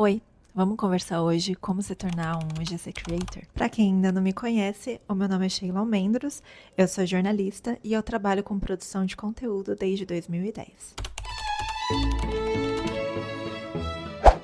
Oi, vamos conversar hoje como se tornar um GC Creator? Para quem ainda não me conhece, o meu nome é Sheila Almendros, eu sou jornalista e eu trabalho com produção de conteúdo desde 2010.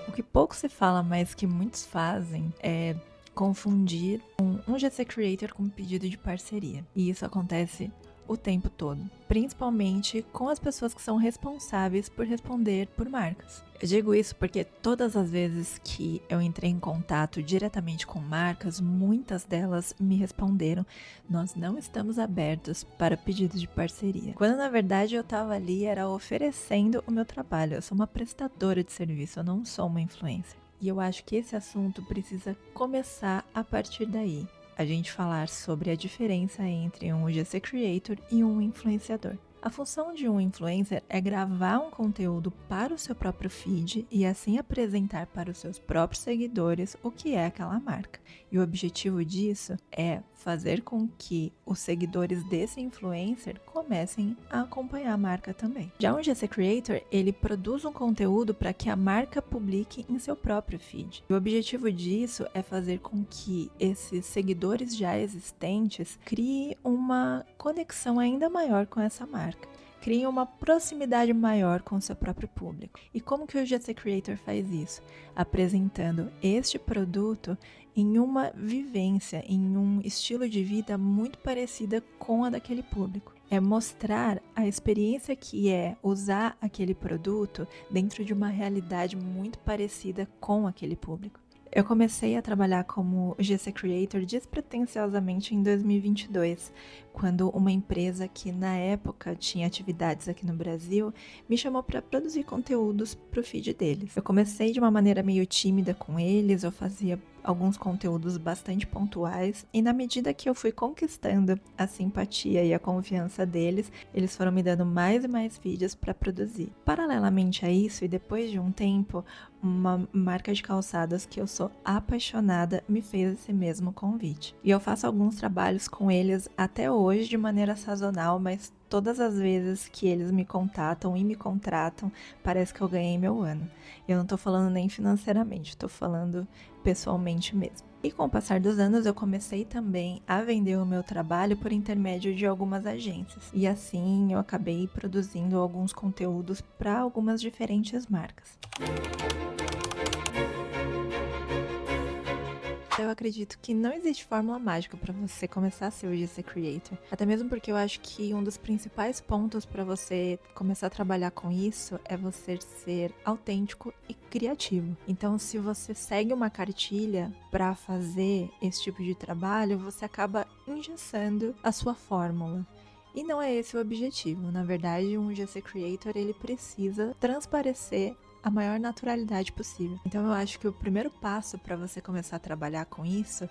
O que pouco se fala, mas que muitos fazem é confundir um GC Creator com um pedido de parceria. E isso acontece o tempo todo, principalmente com as pessoas que são responsáveis por responder por marcas. Eu digo isso porque todas as vezes que eu entrei em contato diretamente com marcas, muitas delas me responderam: nós não estamos abertos para pedidos de parceria. Quando na verdade eu estava ali era oferecendo o meu trabalho. Eu sou uma prestadora de serviço, eu não sou uma influencer. E eu acho que esse assunto precisa começar a partir daí. A gente falar sobre a diferença entre um GC Creator e um influenciador. A função de um influencer é gravar um conteúdo para o seu próprio feed e assim apresentar para os seus próprios seguidores o que é aquela marca. E o objetivo disso é fazer com que os seguidores desse influencer comecem a acompanhar a marca também. Já um GC Creator, ele produz um conteúdo para que a marca publique em seu próprio feed. E o objetivo disso é fazer com que esses seguidores já existentes criem uma conexão ainda maior com essa marca. Criem uma proximidade maior com o seu próprio público. E como que o GC Creator faz isso? Apresentando este produto em uma vivência, em um estilo de vida muito parecida com a daquele público. É mostrar a experiência que é usar aquele produto dentro de uma realidade muito parecida com aquele público. Eu comecei a trabalhar como GC Creator despretensiosamente em 2022, quando uma empresa que na época tinha atividades aqui no Brasil me chamou para produzir conteúdos para o feed deles. Eu comecei de uma maneira meio tímida com eles, eu fazia alguns conteúdos bastante pontuais e na medida que eu fui conquistando a simpatia e a confiança deles, eles foram me dando mais e mais vídeos para produzir. Paralelamente a isso, e depois de um tempo, uma marca de calçados que eu sou apaixonada me fez esse mesmo convite. E eu faço alguns trabalhos com eles até hoje de maneira sazonal, mas todas as vezes que eles me contatam e me contratam, parece que eu ganhei meu ano. Eu não tô falando nem financeiramente, tô falando pessoalmente mesmo. E com o passar dos anos, eu comecei também a vender o meu trabalho por intermédio de algumas agências. E assim, eu acabei produzindo alguns conteúdos para algumas diferentes marcas. Eu acredito que não existe fórmula mágica para você começar a ser o GC Creator. Até mesmo porque eu acho que um dos principais pontos para você começar a trabalhar com isso é você ser autêntico e criativo. Então, se você segue uma cartilha para fazer esse tipo de trabalho, você acaba engessando a sua fórmula. E não é esse o objetivo. Na verdade, um GC Creator ele precisa transparecer a maior naturalidade possível. Então eu acho que o primeiro passo para você começar a trabalhar com isso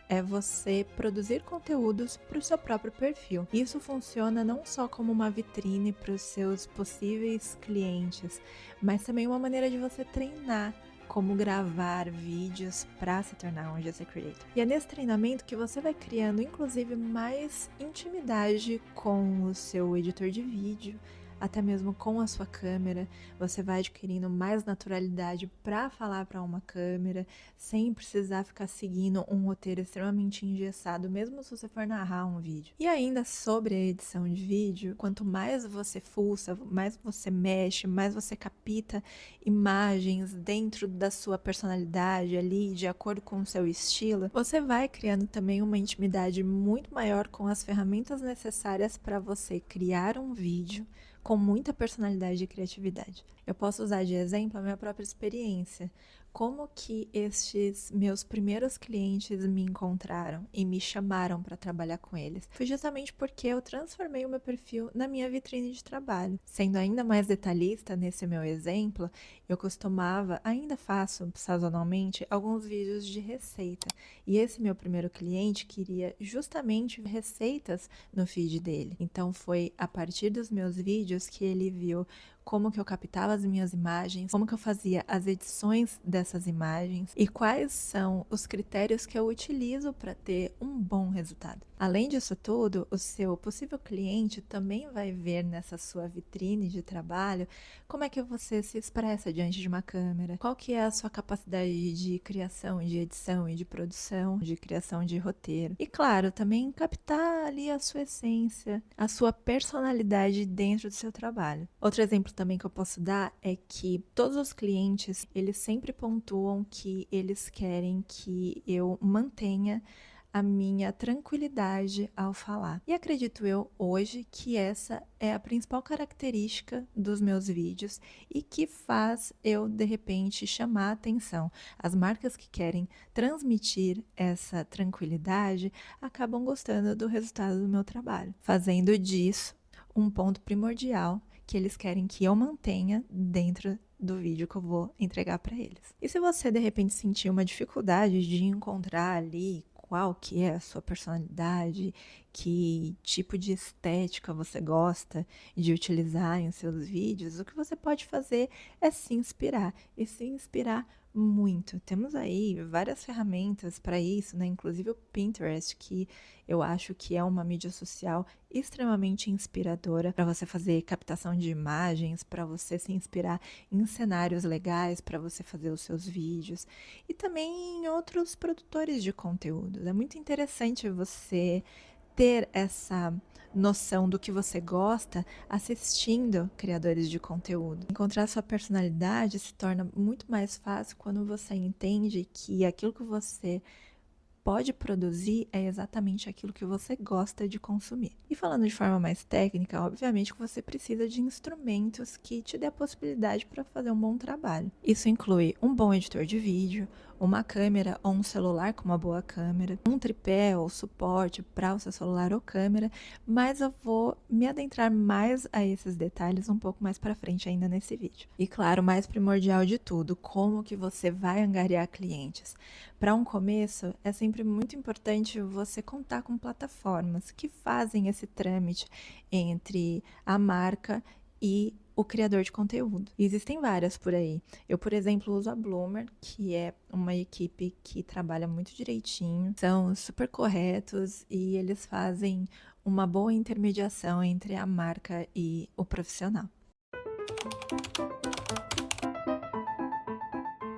é você produzir conteúdos para o seu próprio perfil. Isso funciona não só como uma vitrine para os seus possíveis clientes, mas também uma maneira de você treinar como gravar vídeos para se tornar um GC Creator. E é nesse treinamento que você vai criando, inclusive, mais intimidade com o seu editor de vídeo, até mesmo com a sua câmera. Você vai adquirindo mais naturalidade para falar para uma câmera, sem precisar ficar seguindo um roteiro extremamente engessado, mesmo se você for narrar um vídeo. E ainda sobre a edição de vídeo, quanto mais você fuça, mais você mexe, mais você capta imagens dentro da sua personalidade ali, de acordo com o seu estilo, você vai criando também uma intimidade muito maior com as ferramentas necessárias para você criar um vídeo com muita personalidade e criatividade. Eu posso usar de exemplo a minha própria experiência. Como que estes meus primeiros clientes me encontraram e me chamaram para trabalhar com eles? Foi justamente porque eu transformei o meu perfil na minha vitrine de trabalho. Sendo ainda mais detalhista nesse meu exemplo, eu costumava, ainda faço sazonalmente, alguns vídeos de receita. E esse meu primeiro cliente queria justamente receitas no feed dele. Então foi a partir dos meus vídeos que ele viu como que eu captava as minhas imagens, como que eu fazia as edições dessas imagens e quais são os critérios que eu utilizo para ter um bom resultado. Além disso tudo, o seu possível cliente também vai ver nessa sua vitrine de trabalho como é que você se expressa diante de uma câmera, qual que é a sua capacidade de criação, de edição e de produção, de criação de roteiro. E claro, também captar ali a sua essência, a sua personalidade dentro do seu trabalho. Outro exemplo também que eu posso dar é que todos os clientes, eles sempre pontuam que eles querem que eu mantenha a minha tranquilidade ao falar. E acredito eu hoje que essa é a principal característica dos meus vídeos e que faz eu de repente chamar a atenção. As marcas que querem transmitir essa tranquilidade acabam gostando do resultado do meu trabalho, fazendo disso um ponto primordial que eles querem que eu mantenha dentro do vídeo que eu vou entregar para eles. E se você de repente sentir uma dificuldade de encontrar ali qual que é a sua personalidade, que tipo de estética você gosta de utilizar em seus vídeos, o que você pode fazer é se inspirar e se inspirar muito. Temos aí várias ferramentas para isso, né? Inclusive o Pinterest, que eu acho que é uma mídia social extremamente inspiradora para você fazer captação de imagens, para você se inspirar em cenários legais, para você fazer os seus vídeos e também em outros produtores de conteúdo. É muito interessante você ter essa noção do que você gosta assistindo criadores de conteúdo. Encontrar sua personalidade se torna muito mais fácil quando você entende que aquilo que você pode produzir é exatamente aquilo que você gosta de consumir. E falando de forma mais técnica, obviamente que você precisa de instrumentos que te dê a possibilidade para fazer um bom trabalho. Isso inclui um bom editor de vídeo, uma câmera ou um celular com uma boa câmera, um tripé ou suporte para o seu celular ou câmera, mas eu vou me adentrar mais a esses detalhes um pouco mais para frente ainda nesse vídeo. E claro, o mais primordial de tudo, como que você vai angariar clientes. Para um começo, é sempre muito importante você contar com plataformas que fazem esse trâmite entre a marca e o criador de conteúdo. E existem várias por aí. Eu, por exemplo, uso a Bloomer, que é uma equipe que trabalha muito direitinho, são super corretos e eles fazem uma boa intermediação entre a marca e o profissional.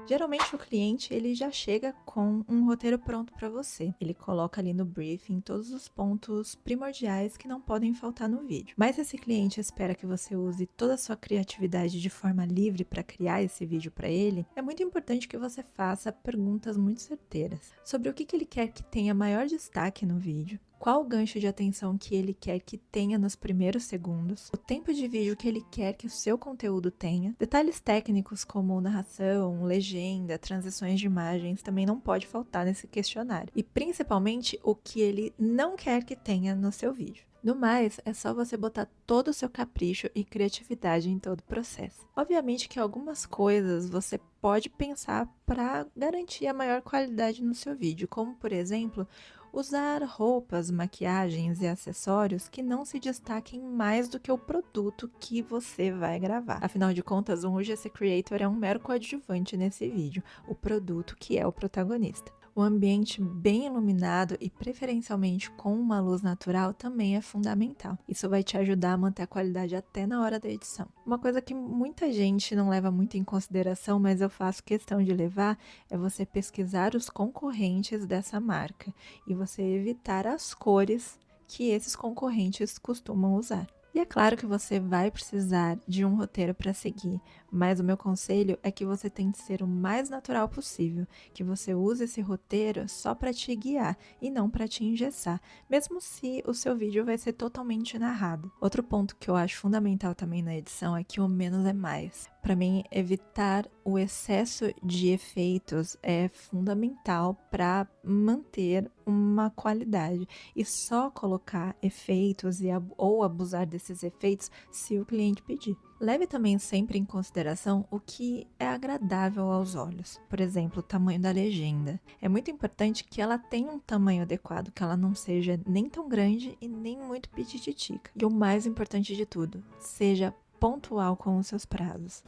Geralmente o cliente ele já chega com um roteiro pronto para você. Ele coloca ali no briefing todos os pontos primordiais que não podem faltar no vídeo. Mas esse cliente espera que você use toda a sua criatividade de forma livre para criar esse vídeo para ele. É muito importante que você faça perguntas muito certeiras sobre o que ele quer que tenha maior destaque no vídeo. Qual o gancho de atenção que ele quer que tenha nos primeiros segundos, o tempo de vídeo que ele quer que o seu conteúdo tenha, detalhes técnicos como narração, legenda, transições de imagens também não pode faltar nesse questionário, e principalmente o que ele não quer que tenha no seu vídeo. No mais, é só você botar todo o seu capricho e criatividade em todo o processo. Obviamente que algumas coisas você pode pensar para garantir a maior qualidade no seu vídeo, como por exemplo, usar roupas, maquiagens e acessórios que não se destaquem mais do que o produto que você vai gravar. Afinal de contas, um UGC Creator é um mero coadjuvante nesse vídeo, o produto que é o protagonista. O ambiente bem iluminado e preferencialmente com uma luz natural também é fundamental. Isso vai te ajudar a manter a qualidade até na hora da edição. Uma coisa que muita gente não leva muito em consideração, mas eu faço questão de levar, é você pesquisar os concorrentes dessa marca e você evitar as cores que esses concorrentes costumam usar. E é claro que você vai precisar de um roteiro para seguir, mas o meu conselho é que você tente ser o mais natural possível, que você use esse roteiro só para te guiar e não para te engessar, mesmo se o seu vídeo vai ser totalmente narrado. Outro ponto que eu acho fundamental também na edição é que o menos é mais. Para mim, evitar o excesso de efeitos é fundamental para manter uma qualidade e só colocar efeitos ou abusar desses efeitos se o cliente pedir. Leve também sempre em consideração o que é agradável aos olhos. Por exemplo, o tamanho da legenda. É muito importante que ela tenha um tamanho adequado, que ela não seja nem tão grande e nem muito pitititica. E o mais importante de tudo, seja pontual com os seus prazos.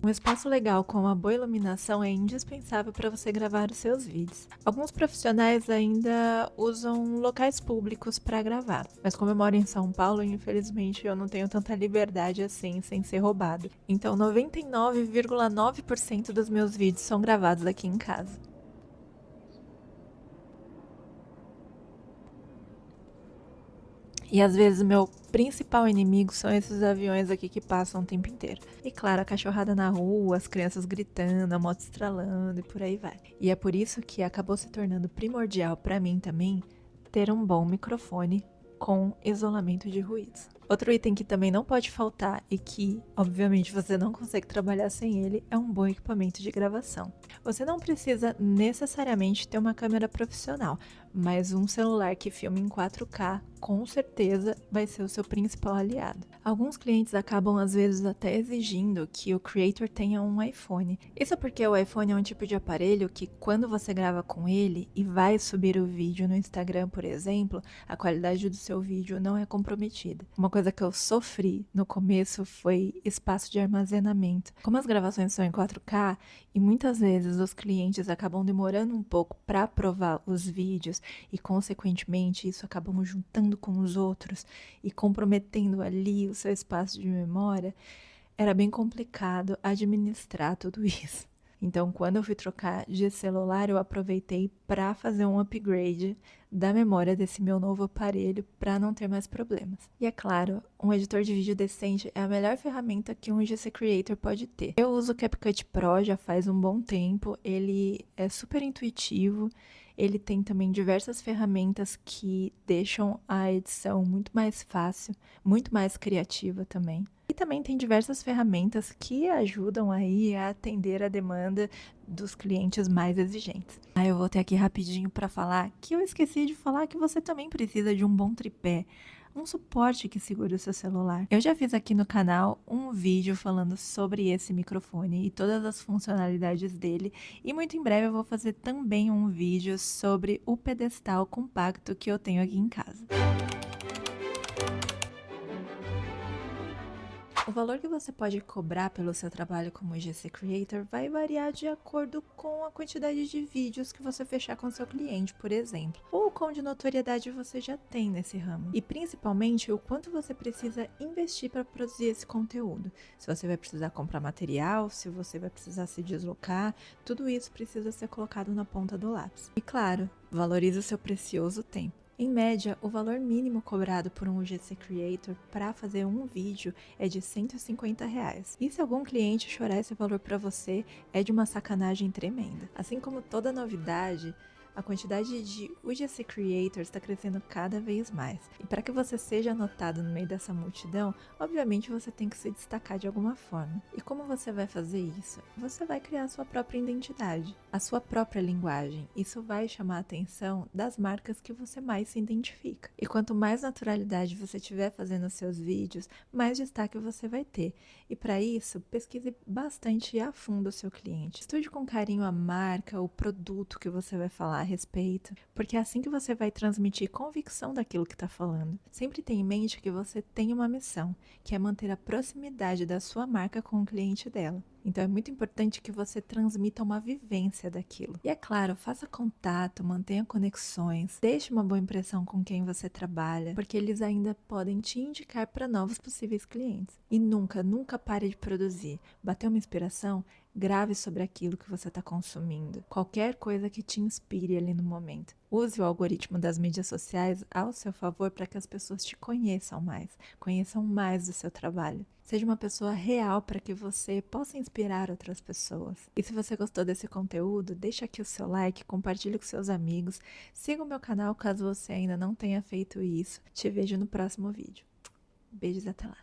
Um espaço legal com uma boa iluminação é indispensável para você gravar os seus vídeos. Alguns profissionais ainda usam locais públicos para gravar, mas como eu moro em São Paulo, infelizmente eu não tenho tanta liberdade assim sem ser roubado. Então 99,9% dos meus vídeos são gravados aqui em casa. E às vezes o meu principal inimigo são esses aviões aqui que passam o tempo inteiro. E claro, a cachorrada na rua, as crianças gritando, a moto estralando e por aí vai. E é por isso que acabou se tornando primordial para mim também ter um bom microfone com isolamento de ruídos. Outro item que também não pode faltar e que, obviamente, você não consegue trabalhar sem ele é um bom equipamento de gravação. Você não precisa necessariamente ter uma câmera profissional, mas um celular que filme em 4K com certeza vai ser o seu principal aliado. Alguns clientes acabam às vezes até exigindo que o creator tenha um iPhone. Isso porque o iPhone é um tipo de aparelho que quando você grava com ele e vai subir o vídeo no Instagram, por exemplo, a qualidade do seu vídeo não é comprometida. Uma coisa que eu sofri no começo foi espaço de armazenamento. Como as gravações são em 4K e muitas vezes os clientes acabam demorando um pouco para aprovar os vídeos e consequentemente isso acabam juntando com os outros e comprometendo ali o seu espaço de memória, era bem complicado administrar tudo isso. Então, quando eu fui trocar de celular, eu aproveitei para fazer um upgrade da memória desse meu novo aparelho para não ter mais problemas. E é claro, um editor de vídeo decente é a melhor ferramenta que um GC Creator pode ter. Eu uso o CapCut Pro já faz um bom tempo, ele é super intuitivo, ele tem também diversas ferramentas que deixam a edição muito mais fácil, muito mais criativa também. E também tem diversas ferramentas que ajudam aí a atender a demanda dos clientes mais exigentes. Eu voltei aqui rapidinho para falar que eu esqueci de falar que você também precisa de um bom tripé, um suporte que segure o seu celular. Eu já fiz aqui no canal um vídeo falando sobre esse microfone e todas as funcionalidades dele, e muito em breve eu vou fazer também um vídeo sobre o pedestal compacto que eu tenho aqui em casa. O valor que você pode cobrar pelo seu trabalho como GC Creator vai variar de acordo com a quantidade de vídeos que você fechar com seu cliente, por exemplo, ou o quão de notoriedade você já tem nesse ramo. E principalmente o quanto você precisa investir para produzir esse conteúdo. Se você vai precisar comprar material, se você vai precisar se deslocar, tudo isso precisa ser colocado na ponta do lápis. E claro, valorize o seu precioso tempo. Em média, o valor mínimo cobrado por um UGC Creator para fazer um vídeo é de R$150. E se algum cliente chorar esse valor para você, é de uma sacanagem tremenda. Assim como toda novidade, a quantidade de UGC Creators está crescendo cada vez mais. E para que você seja notado no meio dessa multidão, obviamente você tem que se destacar de alguma forma. E como você vai fazer isso? Você vai criar a sua própria identidade, a sua própria linguagem. Isso vai chamar a atenção das marcas que você mais se identifica. E quanto mais naturalidade você tiver fazendo seus vídeos, mais destaque você vai ter. E para isso, pesquise bastante e a fundo o seu cliente. Estude com carinho a marca, o produto que você vai falar a respeito, porque é assim que você vai transmitir convicção daquilo que está falando. Sempre tenha em mente que você tem uma missão, que é manter a proximidade da sua marca com o cliente dela. Então é muito importante que você transmita uma vivência daquilo. E é claro, faça contato, mantenha conexões, deixe uma boa impressão com quem você trabalha, porque eles ainda podem te indicar para novos possíveis clientes. E nunca, nunca pare de produzir. Bateu uma inspiração? Grave sobre aquilo que você está consumindo. Qualquer coisa que te inspire ali no momento. Use o algoritmo das mídias sociais ao seu favor para que as pessoas te conheçam mais do seu trabalho. Seja uma pessoa real para que você possa inspirar outras pessoas. E se você gostou desse conteúdo, deixa aqui o seu like, compartilhe com seus amigos, siga o meu canal caso você ainda não tenha feito isso. Te vejo no próximo vídeo. Beijos, até lá!